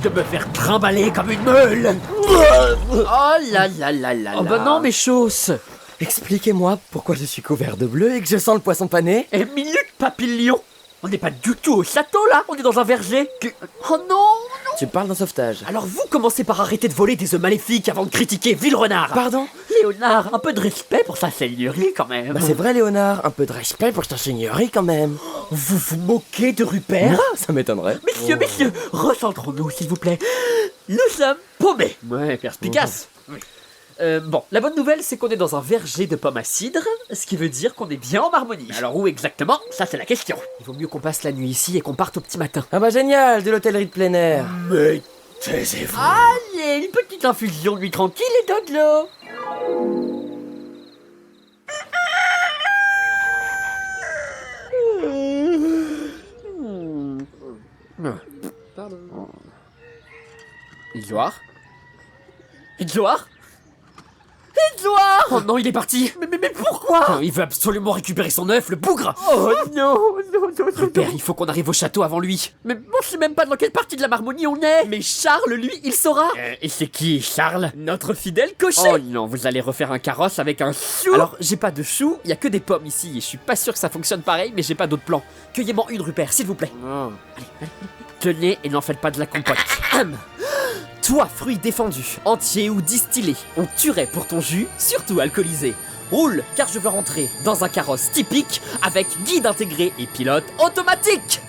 de me faire trimballer comme une meule. Oh là là là là. Oh bah non, mes chausses. Expliquez-moi pourquoi je suis couvert de bleu et que je sens le poisson pané. Et minute papillon. On n'est pas du tout au château là, on est dans un verger. Oh non. Tu parles d'un sauvetage. Alors vous commencez par arrêter de voler des œufs maléfiques avant de critiquer Ville-Renard. Pardon? Léonard, un peu de respect pour sa seigneurie quand même. Bah c'est vrai Léonard, un peu de respect pour ta seigneurie quand même. Vous vous moquez de Rupert? Ça m'étonnerait. Messieurs, recentrons-nous s'il vous plaît. Nous sommes paumés. Ouais, perspicace. Bon, la bonne nouvelle, c'est qu'on est dans un verger de pommes à cidre, ce qui veut dire qu'on est bien en Marmonie. Alors où exactement? Ça, c'est la question. Il vaut mieux qu'on passe la nuit ici et qu'on parte au petit matin. Ah bah génial, de l'hôtellerie de plein air. Mais taisez-vous. Allez, une petite infusion de nuit tranquille et de l'eau. Pardon. Edouard? Edouard? Edouard! Oh non, il est parti. Mais pourquoi? Oh, il veut absolument récupérer son œuf, le bougre. Oh non, non. Rupert, il faut qu'on arrive au château avant lui. Mais on sait même pas dans quelle partie de la Marmonie on est. Mais Charles, lui, il saura. Et c'est qui, Charles? Notre fidèle cocher. Oh non, vous allez refaire un carrosse avec un chou. Alors, j'ai pas de choux, il y a que des pommes ici et je suis pas sûr que ça fonctionne pareil, mais j'ai pas d'autre plan. Cueillez-moi une, Rupert, s'il vous plaît. Oh. Tenez et n'en faites pas de la compote. Toi, fruit défendu, entier ou distillé, on tuerait pour ton jus, surtout alcoolisé. Roule, car je veux rentrer dans un carrosse typique avec guide intégré et pilote automatique.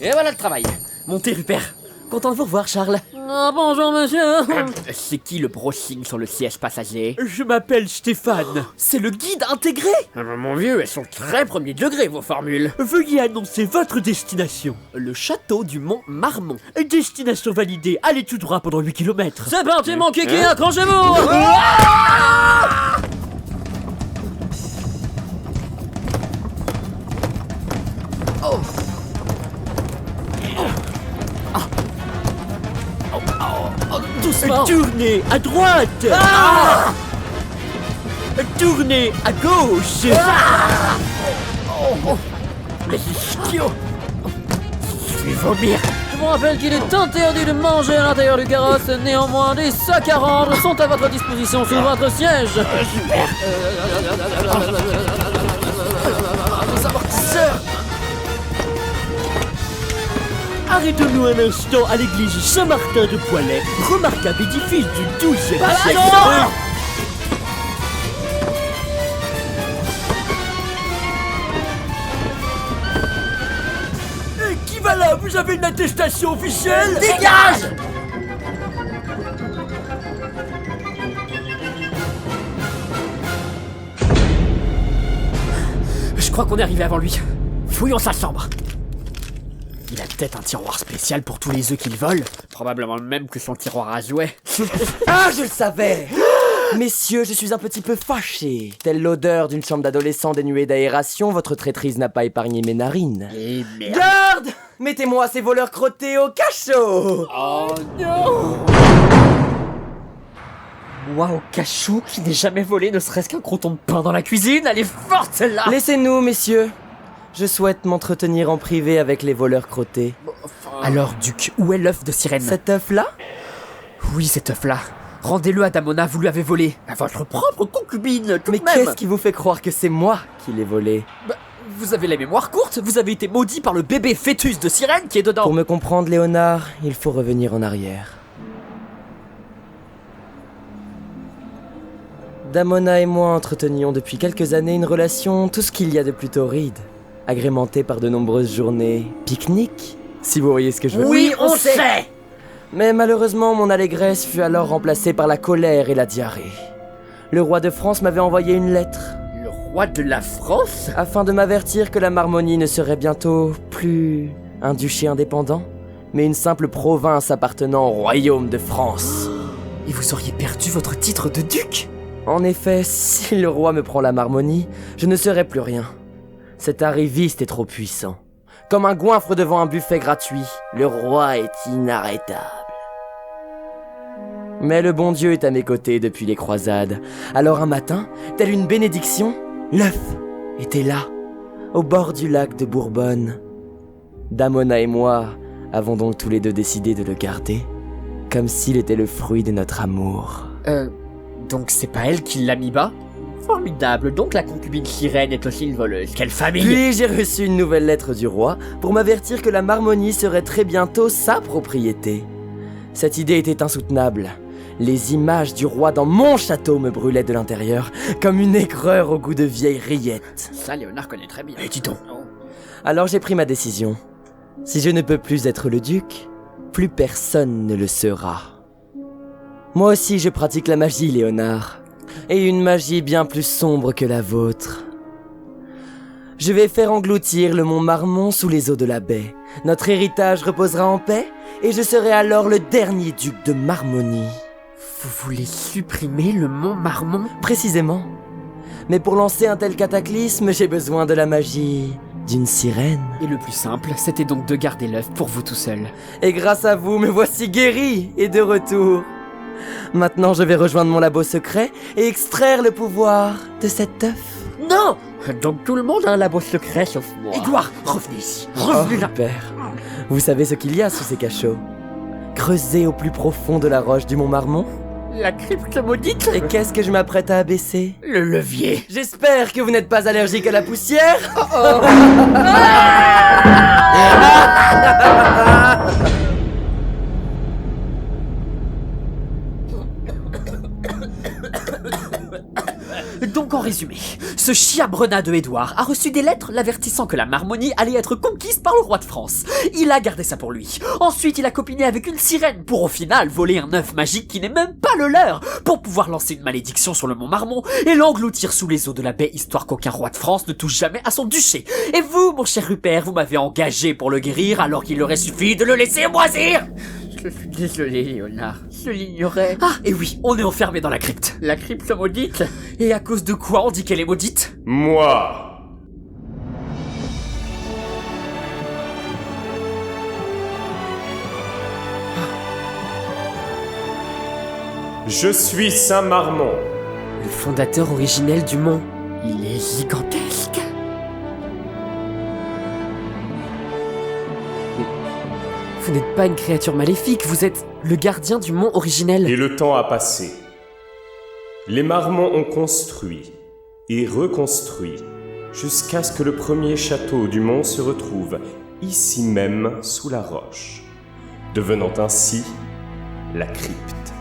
Et voilà le travail. Montez, Rupert. Content de vous revoir, Charles. Oh, bonjour, monsieur. C'est qui le broching sur le siège passager? Je m'appelle Stéphane. C'est le guide intégré. Mon vieux, elles sont très premier degré, vos formules. Veuillez annoncer votre destination. Le château du Mont Marmont. Destination validée, allez tout droit pendant 8 km. C'est parti, mon kiki, accrochez-vous. Doucement. Tournez à droite. Tournez à gauche. Les idiots. Je vais vomir. Je vous rappelle qu'il est interdit de manger à l'intérieur du carrosse. Néanmoins, des sacs à rendre sont à votre disposition sous votre siège. Arrêtons-nous un instant à l'église Saint-Martin de Poilet, remarquable édifice du XIIe siècle. Qui va là? Vous avez une attestation officielle? Dégage! Je crois qu'on est arrivé avant lui. Fouillons sa chambre. Il a peut-être un tiroir spécial pour tous les œufs qu'il vole. Probablement le même que son tiroir à jouets. Ah, je le savais. Messieurs, je suis un petit peu fâché. Telle l'odeur d'une chambre d'adolescent dénuée d'aération, votre traîtrise n'a pas épargné mes narines. Et merde. Garde! Mettez-moi ces voleurs crottés au cachot! Oh non! Moi au cachot qui n'ai jamais volé ne serait-ce qu'un croton de pain dans la cuisine. Elle est forte celle-là. Laissez-nous, messieurs. Je souhaite m'entretenir en privé avec les voleurs crottés. Alors, Duc, où est l'œuf de sirène? Cet œuf-là? Oui, cet œuf-là. Rendez-le à Damona, vous lui avez volé. À votre propre concubine, tout Mais de même. qu'est-ce qui vous fait croire que c'est moi qui l'ai volé? Bah, vous avez la mémoire courte, vous avez été maudit par le bébé fœtus de sirène qui est dedans. Pour me comprendre, Léonard, il faut revenir en arrière. Damona et moi entretenions depuis quelques années une relation tout ce qu'il y a de plus torride, agrémentée par de nombreuses journées pique-nique, si vous voyez ce que je veux dire. Oui, on sait. Mais malheureusement, mon allégresse fut alors remplacée par la colère et la diarrhée. Le roi de France m'avait envoyé une lettre, Le roi de la France? afin de m'avertir que la Marmonie ne serait bientôt plus un duché indépendant, mais une simple province appartenant au royaume de France. Et vous auriez perdu votre titre de duc? En effet, si le roi me prend la Marmonie, je ne serai plus rien. Cet arriviste est trop puissant. Comme un goinfre devant un buffet gratuit, le roi est inarrêtable. Mais le bon Dieu est à mes côtés depuis les croisades. Alors un matin, telle une bénédiction, l'œuf était là, au bord du lac de Bourbonne. Damona et moi avons donc tous les deux décidé de le garder, comme s'il était le fruit de notre amour. Donc c'est pas elle qui l'a mis bas? Formidable, donc la concubine sirène est aussi une voleuse. Quelle famille! Puis j'ai reçu une nouvelle lettre du roi pour m'avertir que la Marmonie serait très bientôt sa propriété. Cette idée était insoutenable. Les images du roi dans mon château me brûlaient de l'intérieur, comme une aigreur au goût de vieille rillette. Ça, Léonard connaît très bien. Dis donc. Alors j'ai pris ma décision. Si je ne peux plus être le duc, plus personne ne le sera. Moi aussi je pratique la magie, Léonard. Et une magie bien plus sombre que la vôtre. Je vais faire engloutir le mont Marmont sous les eaux de la baie. Notre héritage reposera en paix, et je serai alors le dernier duc de Marmonie. Vous voulez supprimer le mont Marmont? Précisément. Mais pour lancer un tel cataclysme, j'ai besoin de la magie d'une sirène. Et le plus simple, c'était donc de garder l'œuf pour vous tout seul. Et grâce à vous, me voici guéri et de retour. Maintenant, je vais rejoindre mon labo secret et extraire le pouvoir de cet œuf. Non! Donc tout le monde a un labo secret sauf moi. Édouard, revenez ici. Revenez là. Père, vous savez ce qu'il y a sous ces cachots? Creusé au plus profond de la roche du mont Marmont? La crypte maudite? Et qu'est-ce que je m'apprête à abaisser? Le levier. J'espère que vous n'êtes pas allergique à la poussière. Donc en résumé, ce chiabrenat de Édouard a reçu des lettres l'avertissant que la Marmonie allait être conquise par le roi de France. Il a gardé ça pour lui. Ensuite, il a copiné avec une sirène pour au final voler un œuf magique qui n'est même pas le leur, pour pouvoir lancer une malédiction sur le mont Marmont et l'engloutir sous les eaux de la baie histoire qu'aucun roi de France ne touche jamais à son duché. Et vous, mon cher Rupert, vous m'avez engagé pour le guérir alors qu'il aurait suffi de le laisser moisir. Je suis désolé, Léonard. Je l'ignorais. Ah, et oui, on est enfermé dans la crypte. La crypte maudite? Et à cause de quoi on dit qu'elle est maudite? Moi. Je suis Saint-Marmont. Le fondateur originel du mont. Il est gigantesque. Vous n'êtes pas une créature maléfique, vous êtes le gardien du mont originel. Et le temps a passé. Les Marmonts ont construit et reconstruit jusqu'à ce que le premier château du mont se retrouve ici même sous la roche, devenant ainsi la crypte.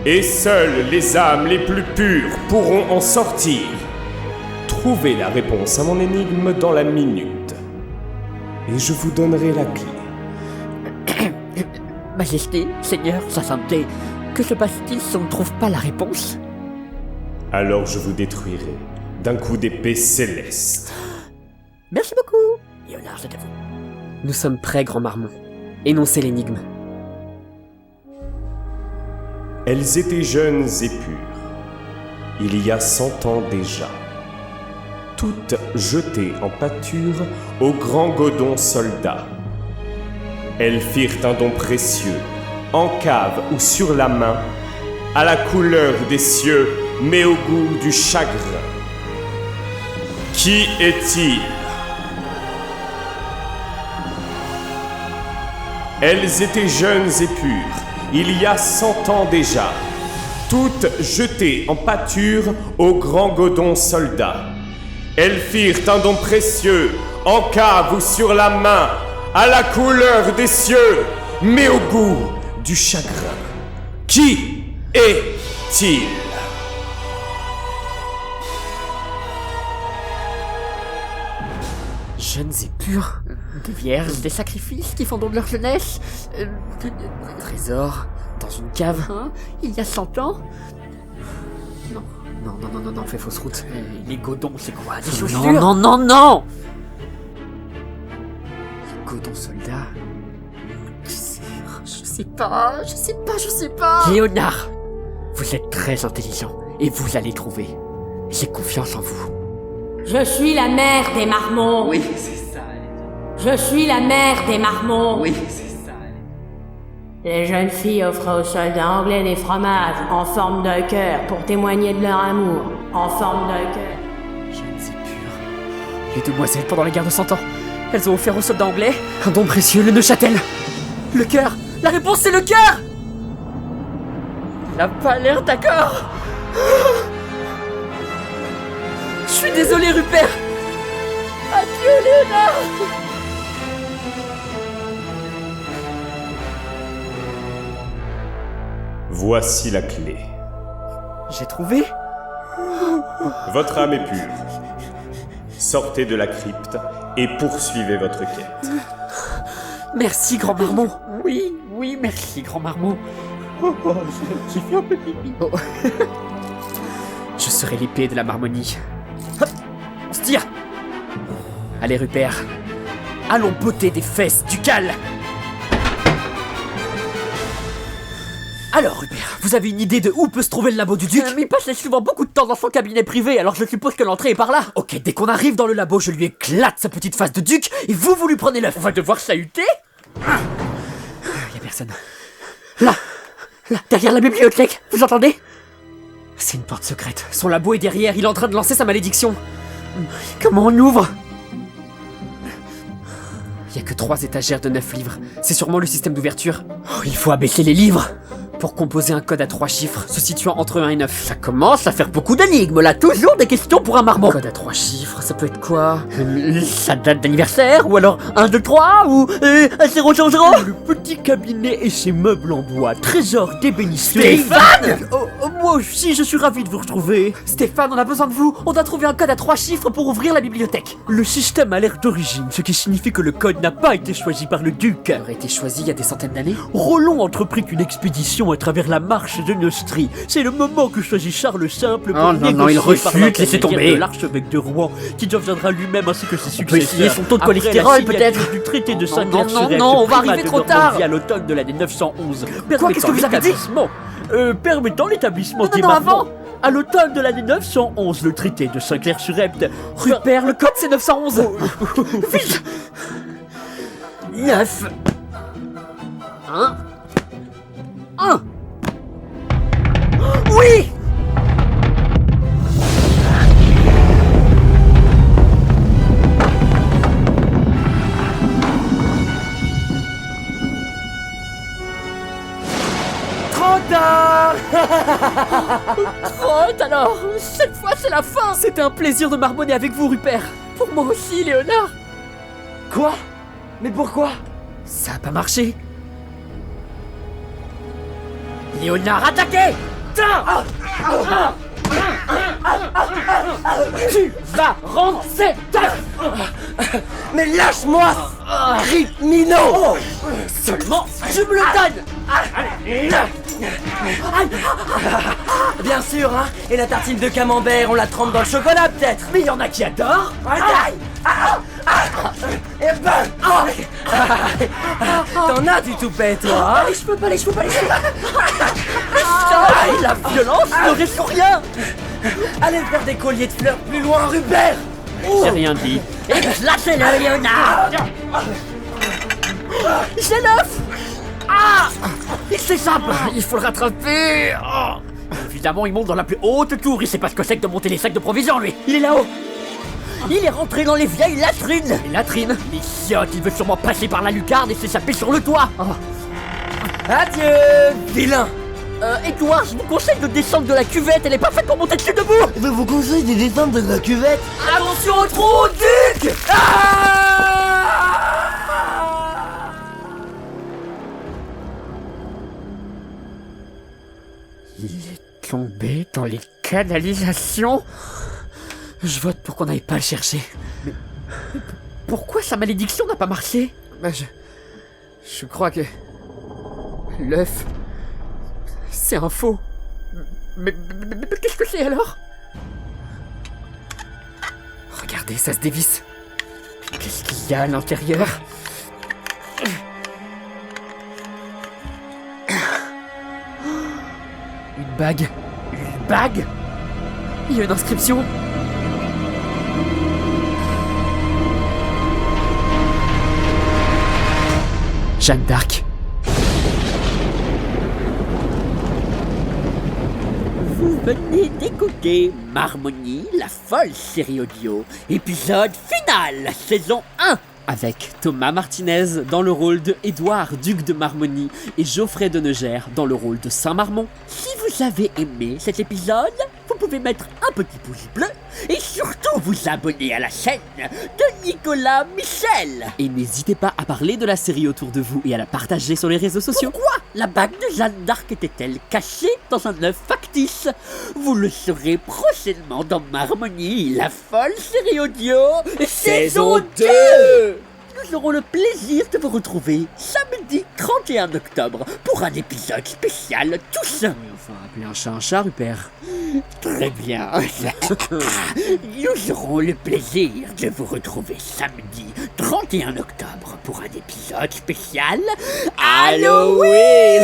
Et seules les âmes les plus pures pourront en sortir. Trouvez la réponse à mon énigme dans la minute, et je vous donnerai la clé. Majesté, Seigneur, Sa Sainteté, que se passe-t-il si on ne trouve pas la réponse? Alors je vous détruirai d'un coup d'épée céleste. Merci beaucoup. Léonard, c'est à vous. Nous sommes prêts, Grand Marmont. Énoncez l'énigme. Elles étaient jeunes et pures, il y a 100 ans déjà, toutes jetées en pâture au grand Godon soldat. Elles firent un don précieux, en cave ou sur la main, à la couleur des cieux, mais au goût du chagrin. Qui est-il? Elles étaient jeunes et pures, il y a 100 ans déjà, toutes jetées en pâture au grand Godon soldat. Elles firent un don précieux, en cave ou sur la main, à la couleur des cieux, mais au goût du chagrin. Qui est-il? Jeunes et purs, des vierges, des sacrifices qui font don de leur jeunesse, un trésor dans une cave, hein, il y a 100 ans. Non, fais fausse route. Les godons, c'est quoi? Des chaussures? Non. Les godons soldats. Je sais pas. Léonard, vous êtes très intelligent et vous allez trouver. J'ai confiance en vous. Je suis la mère des Marmonts. Oui, c'est ça. Je suis la mère des Marmonts. Oui, c'est ça. Les jeunes filles offrent aux soldats anglais des fromages en forme de cœur pour témoigner de leur amour. En forme de cœur. Jeunes et purs, Les demoiselles, pendant la guerre de 100 ans, elles ont offert aux soldats anglais un don précieux, le Neuchâtel. Le cœur. La réponse, c'est le cœur. Elle a pas l'air d'accord. Je suis désolé, Rupert. Adieu, Léonard. Voici la clé. J'ai trouvé. Votre âme est pure. Sortez de la crypte et poursuivez votre quête. Merci, grand marmot. Oui, oui, merci, grand marmot. J'ai fait un peu pipi. Oh. Je serai l'épée de la marmonie. Hop, on se tire. Allez, Rupert. Allons botter des fesses ducales. Alors, Rupert, vous avez une idée de où peut se trouver le labo du duc? Il passait souvent beaucoup de temps dans son cabinet privé, alors je suppose que l'entrée est par là. Ok, dès qu'on arrive dans le labo, je lui éclate sa petite face de duc, et vous lui prenez l'œuf. On va devoir sahuter. Y'a personne. Là, derrière la bibliothèque, vous entendez? C'est une porte secrète. Son labo est derrière, il est en train de lancer sa malédiction. Comment on ouvre? Il y a que 3 étagères de 9 livres. C'est sûrement le système d'ouverture. Oh, il faut abaisser les livres pour composer un code à 3 chiffres se situant entre 1 et 9. Ça commence à faire beaucoup d'énigmes là, toujours des questions pour un marmot. Code à 3 chiffres, ça peut être quoi? Sa date d'anniversaire? Ou alors 1, 2, 3? Ou 0, 0, 0? Le petit cabinet et ses meubles en bois, trésor d'ébénisseur. Stéphane! Moi aussi, je suis ravi de vous retrouver. Stéphane, on a besoin de vous. On doit trouver un code à 3 chiffres pour ouvrir la bibliothèque. Le système a l'air d'origine, ce qui signifie que le code n'a pas été choisi par le duc. Il aurait été choisi il y a des centaines d'années. Rollon entreprit une expédition à travers la marche de Neustrie. C'est le moment que choisit Charles le Simple pour non, il refuse, laissez tomber. De l'archevêque de Rouen, qui deviendra lui-même ainsi que ses On peut essayer successeurs. son taux de Après cholestérol, la signature peut-être. du traité de Non, Saint-Clair-sur-Epte, non, on va primat arriver de trop Normandie tard. à l'automne de l'année 911. Quoi, qu'est-ce que vous avez dit? Permettant l'établissement des Non, marmonts. avant. À l'automne de l'année 911, le traité de Saint-Clair-sur-Epte. Rupert, le code c'est 911. Vite. 9 1 1. Oui. Trotte alors. Cette fois c'est la fin. C'était un plaisir de marmonner avec vous, Rupert. Pour moi aussi, Léonard. Quoi? Mais pourquoi? Ça a pas marché. Léonard, attaquez! Tu vas rendre cet œuf! Mais lâche-moi! Rip-Mino! Seulement, je me le donne! Bien sûr, hein? Et la tartine de camembert, on la trempe dans le chocolat peut-être? Mais il y en a qui adorent! Et ben! T'en as du toupet, toi, hein? Je peux pas aller. La violence ne reste sur rien! Allez faire des colliers de fleurs plus loin, Rupert! J'ai rien dit. Éclatez-le, Léonard! J'ai l'œuf! Il s'échappe! Il faut le rattraper! Évidemment, il monte dans la plus haute tour. Il sait pas ce que c'est que de monter les sacs de provisions, lui! Il est là-haut! Il est rentré dans les vieilles latrines! Les latrines? L'idiote, il veut sûrement passer par la lucarne et s'échapper sur le toit! Adieu, vilain! Edouard, je vous conseille de descendre de la cuvette, elle est pas faite pour monter dessus debout! Je vous conseille de descendre de la cuvette. Attention au trou, Duc! Il est tombé dans les canalisations. Je vote pour qu'on n'aille pas le chercher. Mais pourquoi sa malédiction n'a pas marché? Je crois que l'œuf, c'est un faux. Mais qu'est-ce que c'est alors? Regardez, ça se dévisse. Qu'est-ce qu'il y a à l'intérieur? Une bague. Une bague? Il y a une inscription. Jeanne d'Arc. Vous Venez d'écouter Marmonie, la folle série audio, épisode final, saison 1. Avec Thomas Martinez dans le rôle de Édouard, duc de Marmonie, et Geoffrey de Neugère dans le rôle de Saint-Marmont. Si vous avez aimé cet épisode, vous pouvez mettre un petit pouce bleu et surtout vous abonner à la chaîne de Nicolas Michel. Et n'hésitez pas à parler de la série autour de vous et à la partager sur les réseaux sociaux. Pourquoi la bague de Jeanne d'Arc était-elle cachée dans un œuf factice? Vous le saurez prochainement dans Marmonie, la folle série audio, saison 2. Nous aurons le plaisir de vous retrouver samedi 31 octobre pour un épisode spécial tous. Enfin, appeler un chat, Rupert. Très bien. Nous aurons le plaisir de vous retrouver samedi 31 octobre pour un épisode spécial Halloween.